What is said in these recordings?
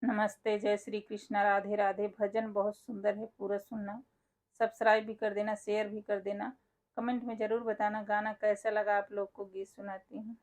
नमस्ते, जय श्री कृष्णा, राधे राधे। भजन बहुत सुंदर है, पूरा सुनना। सब्सक्राइब भी कर देना, शेयर भी कर देना। कमेंट में जरूर बताना गाना कैसा लगा। आप लोग को गीत सुनाती हूँ।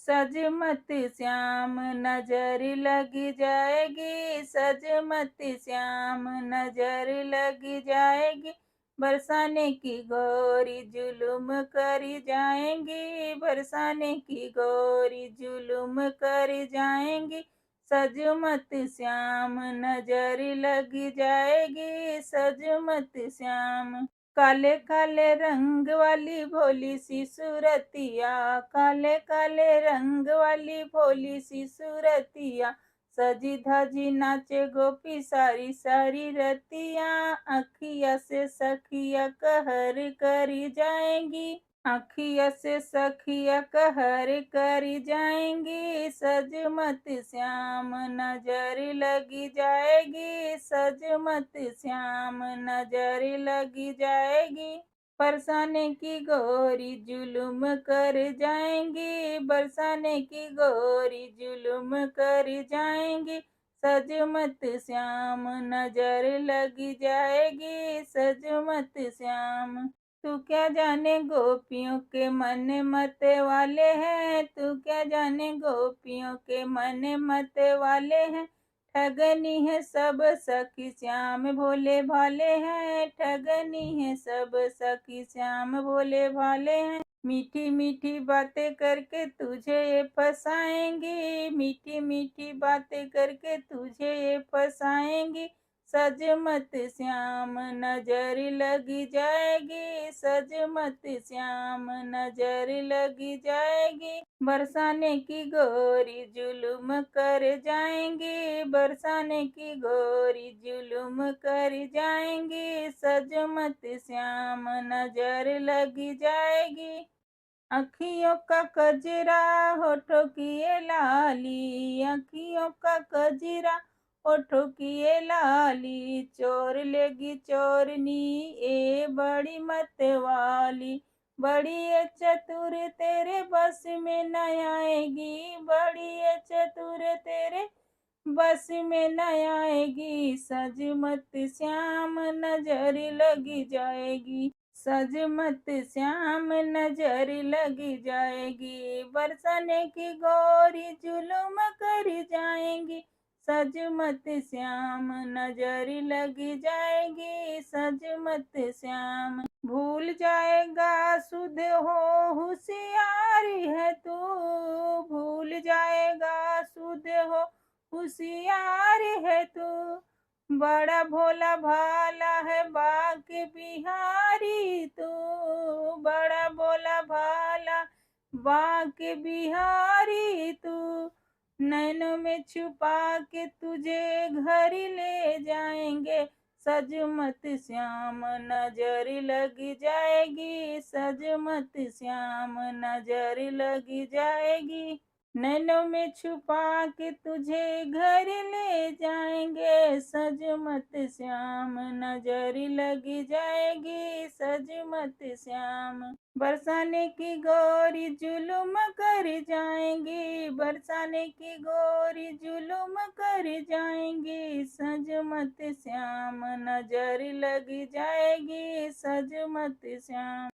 सज मत श्याम नजर लग जाएगी, सज मत श्याम नजर लग जाएगी। बरसाने की गोरी जुलुम कर जाएंगी, बरसाने की गोरी जुलुम कर जाएंगी। सज मत श्याम नजर लग जाएगी, सज मत श्याम। काले काले रंग वाली भोली सी सूरतिया, काले काले रंग वाली भोली सी सूरतिया। सजी धजी नाचे गोपी सारी सारी रतिया, अखिया से सखिया कहर करी जाएंगी, अखिया से सखिया कहर करी जाएंगी। सज मत श्याम नजर लगी जाएगी, सज मत श्याम नजर लगी जाएगी। बरसाने की गोरी जुलुम कर जाएंगी, बरसाने की गोरी जुलुम कर जाएंगी। सज मत श्याम नजर लगी जाएगी, सज मत श्याम। तू क्या जाने गोपियों के मन मत वाले हैं, तू क्या जाने गोपियों के मन मत वाले हैं। ठगनी है सब सखी श्याम भोले भाले हैं, ठगनी है सब सखी श्याम भोले भाले हैं। मीठी मीठी बातें करके तुझे ये फसाएंगी, मीठी मीठी बातें करके तुझे ये फसाएंगी। सज मत श्याम नजर लगी जाएगी, सज मत श्याम नजर लगी जाएगी। बरसाने की गोरी जुलुम कर जाएंगी, बरसाने की गोरी जुलुम कर जाएंगी। सज मत श्याम नजर लगी जाएगी। अखियों का कजरा होठों की ये लाली, अखियों का कजरा होठों की ये लाली। चोर लेगी चोरनी ए बड़ी मत वाली, बड़ी ये चतुर तेरे बस में न आएगी, बड़ी ये चतुर तेरे बस में न आएगी। सज मत श्याम नजर लगी जाएगी, सज मत श्याम नजर लगी जाएगी। बरसाने की गोरी जुलुम कर जाएंगी, सज मत श्याम नजर लगी जाएगी, सज मत श्याम। भूल जाएगा सुध हो होशियारी है तू, भूल जाएगा सुध हो होशियार है तू। बड़ा भोला भाला है बाके बिहारी तू, बड़ा भोला भाला बाके बिहारी तू। नैनों में छुपा के तुझे घर ले जाएंगे। सज मत श्याम नजर लगी जाएगी, सज मत श्याम नजर लगी जाएगी। नैनों में छुपा के तुझे घर ले जाएंगे। सज मत श्याम नजर लगी जाएगी, सज मत श्याम। बरसाने की गोरी जुलुम कर जाएंगी, बरसाने की गोरी जुलुम कर जाएंगी। सज मत श्याम नजर लगी जाएगी, सज मत श्याम।